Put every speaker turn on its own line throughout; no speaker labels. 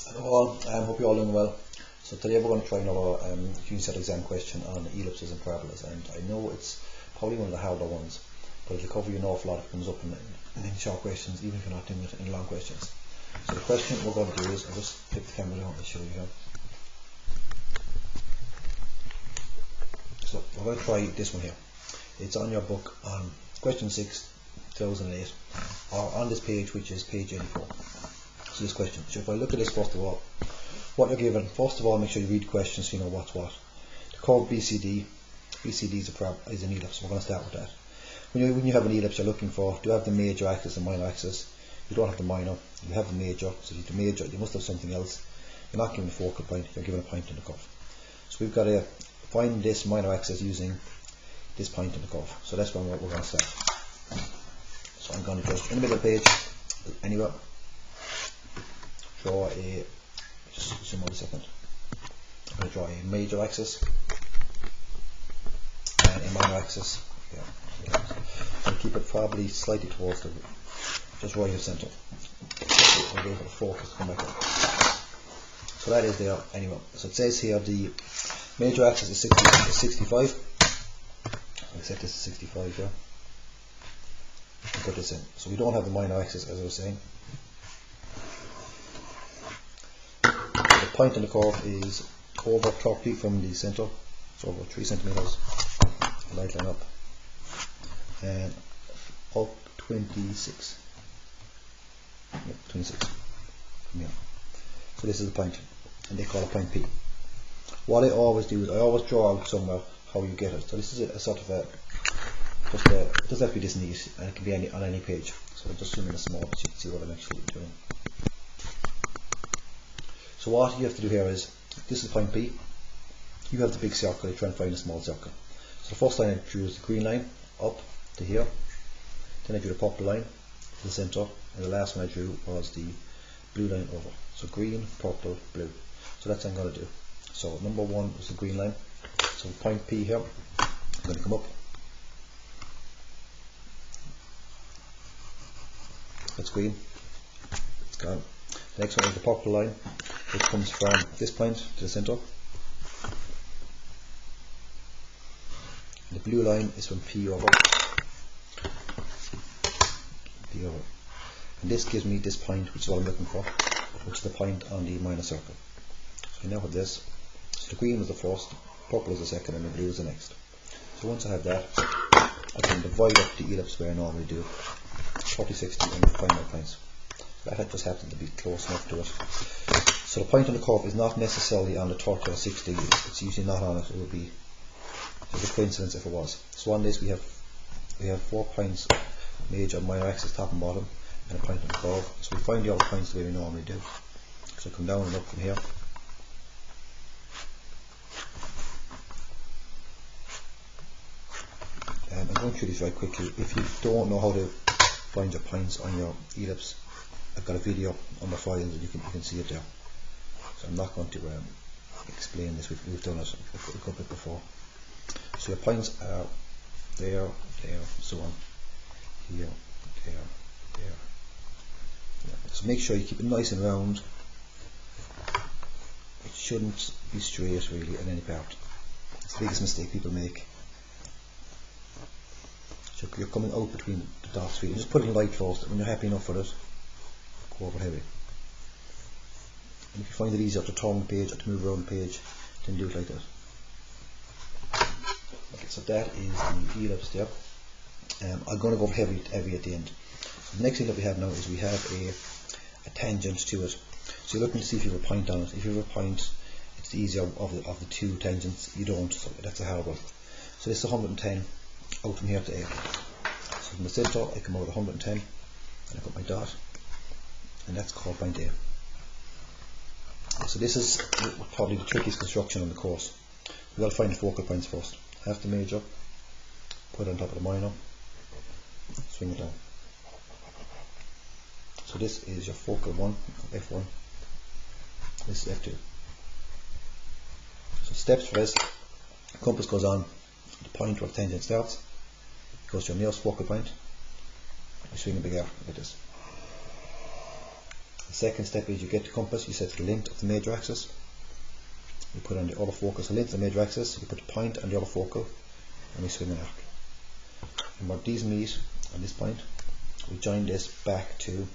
Hello all, hope you're all doing well. So today we're going to try another Q.6 exam question on ellipses and parabolas, and I know it's probably one of the harder ones, but it'll cover you an awful lot if it comes up in short questions, even if you're not doing it in long questions. So the question we're going to do is, I'll just flip the camera down and show you here. So we're going to try this one here. It's on your book on question 6, 2008, or on this page, which is page 84. So this question. So if I look at this first of all, what you're given, first of all, make sure you read the questions so you know what's what. The curve BCD is an ellipse. We're going to start with that. When you have an ellipse, you're looking for, do you have the major axis and minor axis? You don't have the minor, you have the major. So the major, you must have something else. You're not given a focal point, you're given a point in the curve. So we've got to find this minor axis using this point in the curve. So that's when we're going to start. So I'm going to just, in the middle of the page, anywhere, draw a, just zoom out a second. I'm going to draw a major axis and a minor axis. Yeah. And keep it probably slightly towards the, just right of centre. I'll wait for the focus to come back up. So that is there anyway. So it says here the major axis is 65. I'll set this to 65 here. And put this in. So we don't have the minor axis, as I was saying. The point in the curve is over 30 from the centre, so over 3 centimeters, light line up, and up 26. Yep, 26 from here. So this is the point, and they call it point P. What I always do is I always draw out somewhere how you get it. So this is a sort of a, it doesn't have to be this neat, and it can be on any page. So I'll just zoom in a small so you can see what I'm actually doing. So what you have to do here is, this is point P, you have the big circle, you try and find a small circle. So the first line I drew is the green line, up to here, then I drew the purple line to the centre, and the last one I drew was the blue line over. So green, purple, blue. So that's what I'm going to do. So number 1 was the green line, so point P here, I'm going to come up, that's green, it's gone. The next one is the purple line, which comes from this point to the centre. The blue line is from P over. P over. And this gives me this point, which is what I'm looking for, which is the point on the minor circle. So I now have this. So the green was the first, purple is the second, and the blue is the next. So once I have that, I can divide up the ellipse where I normally do 40, 60, and find my points. That just happened to be close enough to it. So the point on the curve is not necessarily on the 30 or 60, it's usually not on it, it would be a coincidence if it was. So on this we have 4 points, major, minor axis, top and bottom, and a point on the curve. So we find the other points the way we normally do. So come down and up from here. I'm going through these very quickly. If you don't know how to find your points on your ellipse, I've got a video on my files and you can see it there. So I'm not going to explain this, we've done it a couple bit before. So your points are there, so on, here, there. So make sure you keep it nice and round. It shouldn't be straight really in any part. It's the biggest mistake people make. So you're coming out between the dots really. Just put it in light first, and when you're happy enough with it, go over heavy. And if you find it easier to turn the page or to move around the page, then do it like that. Okay, so that is the ellipse there. I'm going to go over heavy at the end. So the next thing that we have now is we have a tangent to it. So you're looking to see if you have a point on it. If you have a point, it's the easier of the two tangents. You don't, so that's a hard one. So this is 110 out from here to A. So from the centre I come out at 110 and I put my dot, and that's called point A. So this is probably the trickiest construction on the course. We've got to find the focal points first. Half the major, put it on top of the minor, swing it down. So this is your focal 1, F1, this is F2. So steps for this, compass goes on the point where the tangent starts, goes to your nearest focal point, you swing a big arc like this. The second step is you get the compass, you set the length of the major axis, you put on the autofocus the length of the major axis, you put the point on the autofocal, and we swing an arc. And where these meet on this point, we join this back to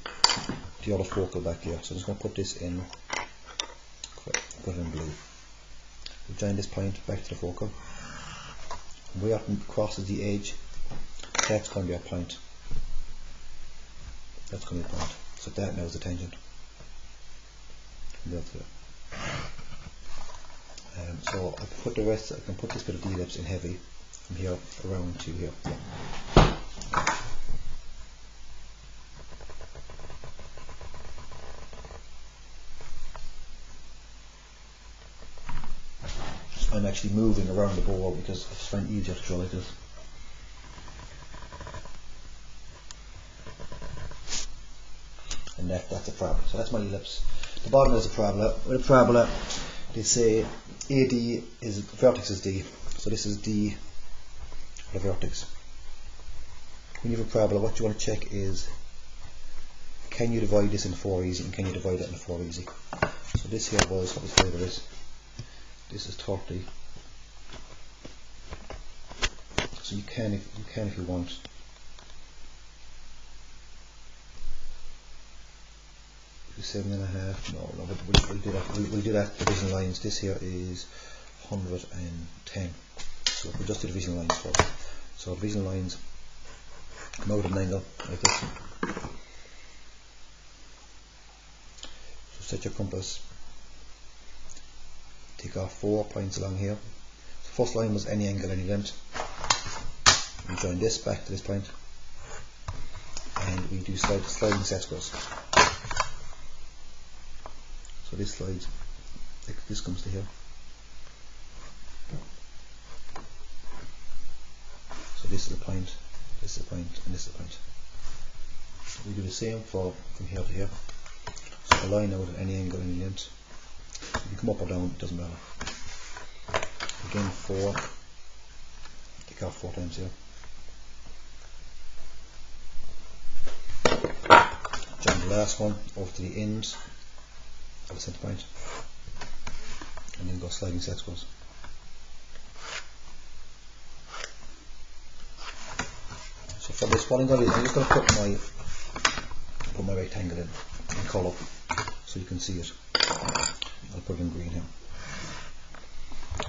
the autofocal back here. So I'm just going to put this in, put it in blue. We join this point back to the focal. Where it crosses the edge, that's going to be a point. That's going to be a point. So that now is the tangent. So I can put the rest. I can put this bit of the ellipse in heavy from here around to here. So I'm actually moving around the board because I just find it easier to draw like this. And that's a parabola. So that's my ellipse. The bottom is a parabola. With a parabola, they say AD is vertex is D. So this is D, the vertex. When you have a parabola, what you want to check is, can you divide this into 4 easy, and can you divide that into 4 easy? So this here was what the fiber is. This is 30. So you can if you want. 7.5. No, we'll do that. We'll do that division lines. This here is 110. So we'll just do division lines first. So division lines come out at an angle like this. So set your compass. Take off 4 points along here. The first line was any angle, any length. We join this back to this point, and we do sliding set squares. So this slides, this comes to here. So this is a point, this is a point, and this is a point. We do the same from here to here. So a line out at any angle, any length. If you come up or down, it doesn't matter. Again 4, take off 4 times here. Join the last one over to the end of the centre point, and then go sliding set squares. So for this, what I'm going to do is I'm just going to put my rectangle in colour so you can see it. I'll put it in green here.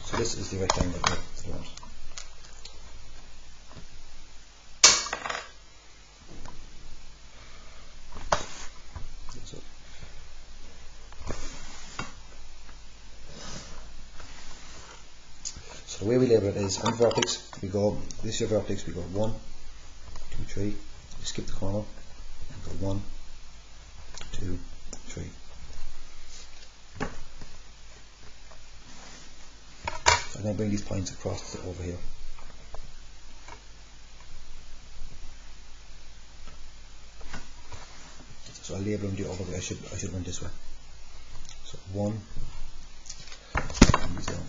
So this is the rectangle that I want. So the way we label it is on vertex we go, this is your vertex, we go 1, 2, 3, we skip the corner, and go 1, 2, 3. So I'm going to bring these points across over here. So I'll label them the other way. I should have went this way. So 1, and these down.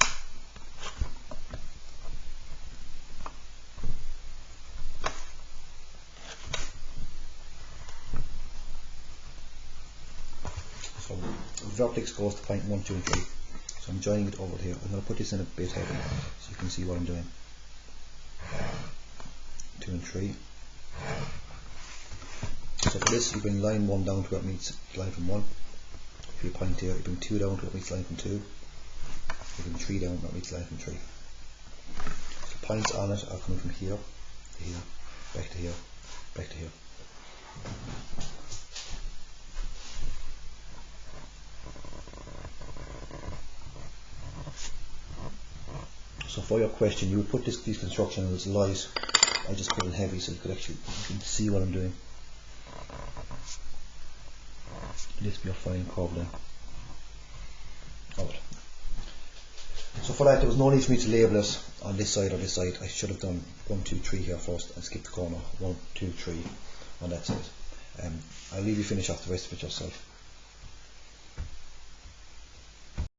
So the vertex goes to point 1, 2 and 3. So I'm joining it over here. I'm going to put this in a bit heavy so you can see what I'm doing. 2 and 3. So for this you bring line 1 down to where it meets line from 1. If you point here, you bring 2 down to where it meets line from 2. You bring 3 down to where it meets line from 3. So points on it are coming from here to here, back to here, back to here. So for your question, you would put these constructions as light. I just put it in heavy so you can see what I'm doing. This be your fine curve then. Alright. So for that, there was no need for me to label it on this side or this side. I should have done 1, 2, 3 here first and skip the corner. 1, 2, 3 on that side. I'll leave you finish off the rest of it yourself.